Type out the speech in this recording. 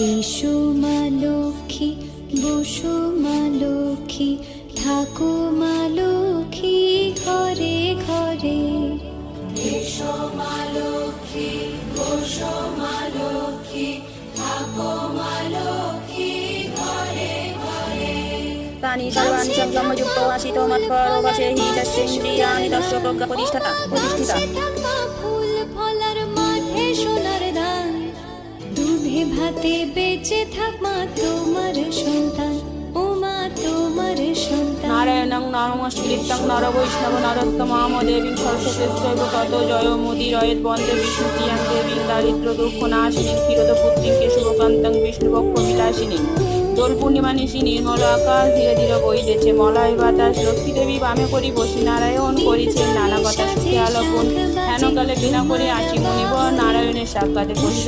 এসো মা লক্ষ্মী, বসো মা লক্ষ্মী, থাকো মা লক্ষ্মী ঘরে ঘরে। এসো মা লক্ষ্মী, বসো মা লক্ষ্মী, থাকো মা লক্ষ্মী ঘরে ঘরে। তানি সর্বাঞ্চম ব্রহ্মযুক্ত আশিত মৎপরবাসে হি তস্যেন্দ্রিয়াণি তস্য প্রজ্ঞা প্রতিষ্ঠিতা। ফুল ফলার মাঠে সোনার ধান, দুধে ভাতে বেঁচে থাক মা তোমার সন্তান, ও মা তোমার সন্তান। নারায়ণং নমস্কৃত্যং নরবৈষ্ণব নরোত্তমাম দেবীং সরস্বতীশ্চৈব ততো জয়মুদীরয়েৎ। বন্দে বিষ্ণুপ্রিয়াং দেবীং দারিদ্র্য দুঃখনাশিনীং ক্ষীরোদপুত্রীং কেশবকান্তং বিষ্ণুপক্ষ বিলাসিনীং। দোল পূর্ণিমা নিশি নির্মল আকাশ ধীরে ধীরে বইতেছে মলয় বাতাস। লক্ষ্মী দেবী বামে করি বসি নারায়ণ করিছেন নানা কথা সুখে আলোপন। হেনকালে বিনা করে আসি মুনিবর নারায়ণের সাক্ষাতে কহিলা